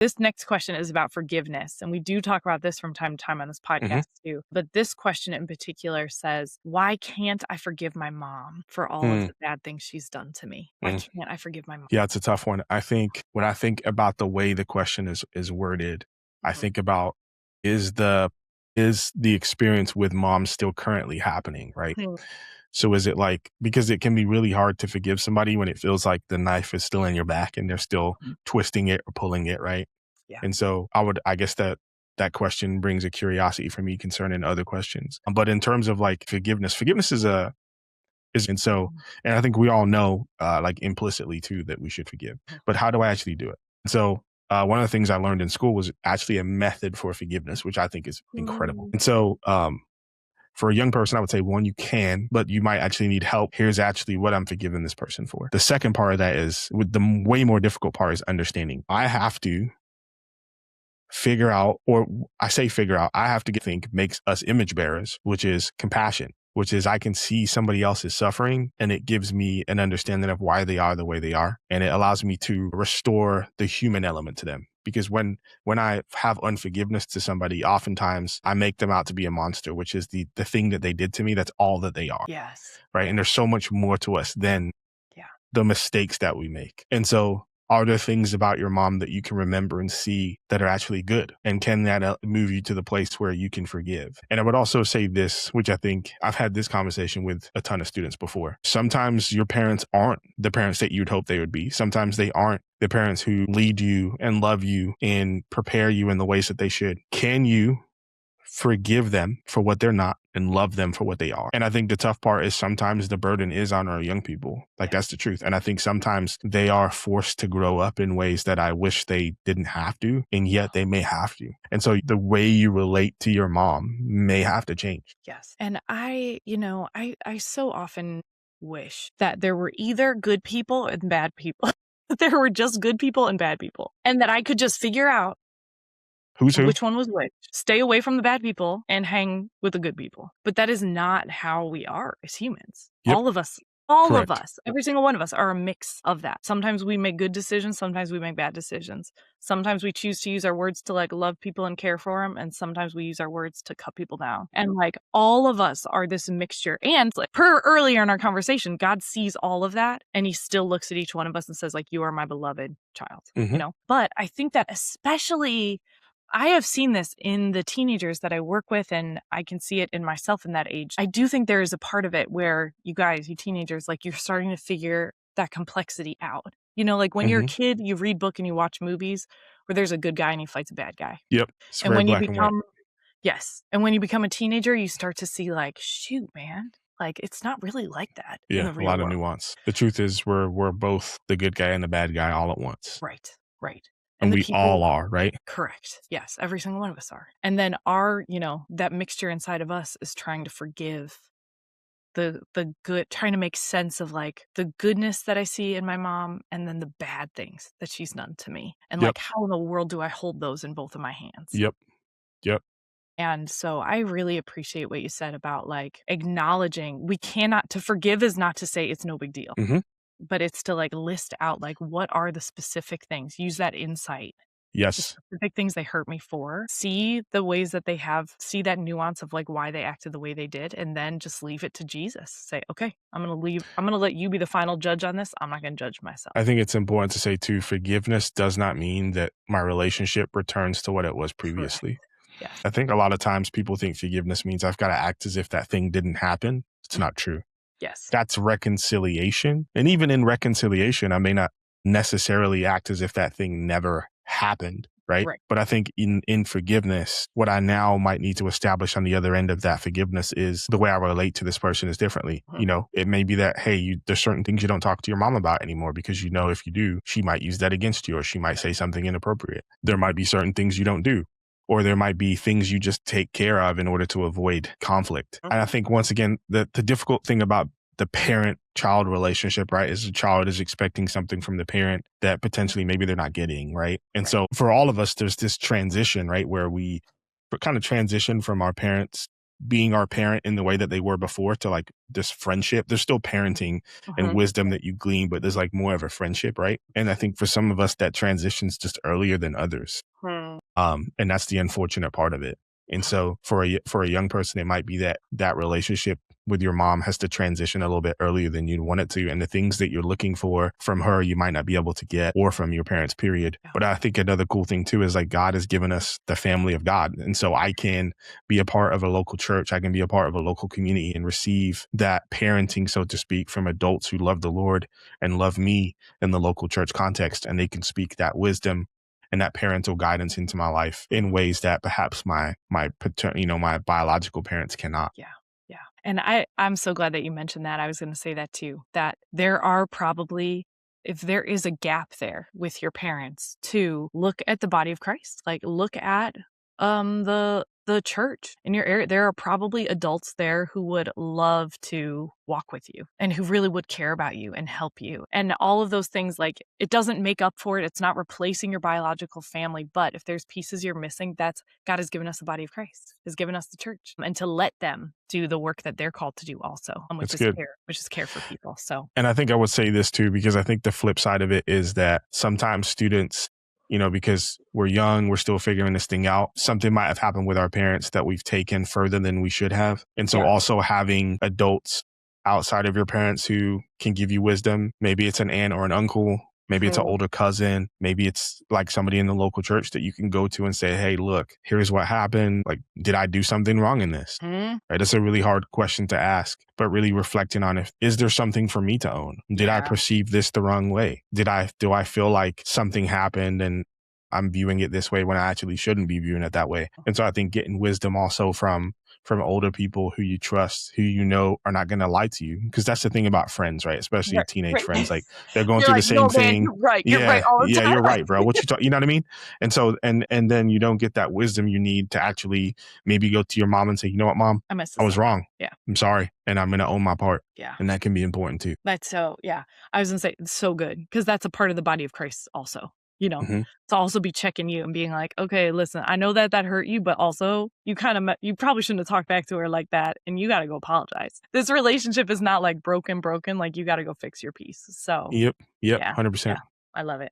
This next question is about forgiveness, and we do talk about this from time to time on this podcast too. But this question in particular says, why can't I forgive my mom for all of the bad things she's done to me? Why can't I forgive my mom? Yeah, it's a tough one. I think when I think about the way the question is worded, I think about is the experience with mom still currently happening, right? So is it like, because it can be really hard to forgive somebody when it feels like the knife is still in your back and they're still twisting it or pulling it, right? Yeah. And so I guess that question brings a curiosity for me concerning other questions. But in terms of like forgiveness and I think we all know, like implicitly too, that we should forgive. But how do I actually do it? So one of the things I learned in school was actually a method for forgiveness, which I think is incredible. And so for a young person, I would say, one, you can, but you might actually need help. Here's actually what I'm forgiving this person for. The second part of that is, with the way more difficult part, is understanding. I have to figure out, or I say figure out, I have to think makes us image bearers, which is compassion, which is I can see somebody else's suffering and it gives me an understanding of why they are the way they are. And it allows me to restore the human element to them. Because when I have unforgiveness to somebody, oftentimes I make them out to be a monster, which is the thing that they did to me. That's all that they are. Yes. Right. And there's so much more to us than the mistakes that we make. And so are there things about your mom that you can remember and see that are actually good? And can that move you to the place where you can forgive? And I would also say this, which I think I've had this conversation with a ton of students before. Sometimes your parents aren't the parents that you'd hope they would be. Sometimes they aren't the parents who lead you and love you and prepare you in the ways that they should. Can you forgive them for what they're not and love them for what they are? And I think the tough part is sometimes the burden is on our young people. Like, that's the truth. And I think sometimes they are forced to grow up in ways that I wish they didn't have to, and yet they may have to. And so the way you relate to your mom may have to change. Yes. And I so often wish that there were either good people and bad people. There were just good people and bad people. And that I could just figure out who's who? Which one was which. Stay away from the bad people and hang with the good people. But that is not how we are as humans. Yep. All of us, every single one of us are a mix of that. Sometimes we make good decisions. Sometimes we make bad decisions. Sometimes we choose to use our words to like love people and care for them. And sometimes we use our words to cut people down. And like all of us are this mixture. And like per earlier in our conversation, God sees all of that. And he still looks at each one of us and says like, you are my beloved child, you know? But I think that especially I have seen this in the teenagers that I work with, and I can see it in myself in that age. I do think there is a part of it where you guys, you teenagers, like you're starting to figure that complexity out. You know, like when you're a kid, you read book and you watch movies where there's a good guy and he fights a bad guy. Yep. It's and when you become, and when you become a teenager, you start to see like, shoot, man, like it's not really like that. Yeah, in the real a lot world. of nuance. The truth is we're both the good guy and the bad guy all at once. Right. And we all are, right? Correct. Yes, every single one of us are. And then our, that mixture inside of us is trying to forgive the good, trying to make sense of like the goodness that I see in my mom and then the bad things that she's done to me. And like, how in the world do I hold those in both of my hands? Yep. And so I really appreciate what you said about like acknowledging to forgive is not to say it's no big deal. But it's to like list out like what are the specific things, use that insight. Yes. The specific things they hurt me for, see the ways that they see that nuance of like why they acted the way they did, and then just leave it to Jesus. Say, okay, I'm going to let you be the final judge on this. I'm not going to judge myself. I think it's important to say too, forgiveness does not mean that my relationship returns to what it was previously. Yes. I think a lot of times people think forgiveness means I've got to act as if that thing didn't happen. It's not true. Yes. That's reconciliation. And even in reconciliation, I may not necessarily act as if that thing never happened, right? But I think in forgiveness, what I now might need to establish on the other end of that forgiveness is the way I relate to this person is differently. You know, it may be that, hey, there's certain things you don't talk to your mom about anymore because you know if you do, she might use that against you or she might say something inappropriate. There might be certain things you don't do. Or there might be things you just take care of in order to avoid conflict. And I think, once again, the difficult thing about the parent-child relationship, right, is the child is expecting something from the parent that potentially maybe they're not getting, right? And so for all of us, there's this transition, right, where we kind of transition from our parents being our parent in the way that they were before to like this friendship. There's still parenting and Mhm. wisdom that you glean, but there's like more of a friendship, right? And I think for some of us that transitions just earlier than others. Hmm. And that's the unfortunate part of it. And so for a young person, it might be that relationship with your mom has to transition a little bit earlier than you'd want it to. And the things that you're looking for from her, you might not be able to get or from your parents, period. Yeah. But I think another cool thing too is like God has given us the family of God. And so I can be a part of a local church. I can be a part of a local community and receive that parenting, so to speak, from adults who love the Lord and love me in the local church context. And they can speak that wisdom and that parental guidance into my life in ways that perhaps my my biological parents cannot. Yeah. Yeah. And I'm so glad that you mentioned that. I was going to say that too, that there are probably, if there is a gap there with your parents, to look at the body of Christ, like look at the church in your area. There are probably adults there who would love to walk with you and who really would care about you and help you. And all of those things, like it doesn't make up for it. It's not replacing your biological family, but if there's pieces you're missing, that's God has given us the body of Christ, has given us the church, and to let them do the work that they're called to do also, That's good. which is care for people. So And I think I would say this too, because I think the flip side of it is that sometimes students, because we're young, we're still figuring this thing out. Something might have happened with our parents that we've taken further than we should have. And so yeah. also having adults outside of your parents who can give you wisdom, maybe it's an aunt or an uncle, maybe it's an older cousin, maybe it's like somebody in the local church that you can go to and say, hey, look, here's what happened. Like, did I do something wrong in this? Mhm. Right? That's a really hard question to ask, but really reflecting on is there something for me to own? Did I Yeah. perceive this the wrong way? Do I feel like something happened and I'm viewing it this way when I actually shouldn't be viewing it that way? And so I think getting wisdom also from older people who you trust, who are not going to lie to you. Because that's the thing about friends, right? Especially Right, teenage right. friends. Like they're going You're through the like, "No, same man, thing. you're right. You're right Yeah. all the Yeah. time." You're right, bro. What you know what I mean? And so, and then you don't get that wisdom you need to actually maybe go to your mom and say, you know what, mom, I messed I this was up. wrong. Yeah. I'm sorry. And I'm going to own my part. Yeah. And that can be important too. That's so, yeah. I was gonna say it's so good because that's a part of the body of Christ also, Mhm. to also be checking you and being like, okay, listen, I know that hurt you, but also you you probably shouldn't have talked back to her like that, and you got to go apologize. This relationship is not like broken, like you got to go fix your piece. So Yep. yeah, 100%. yeah, I love it.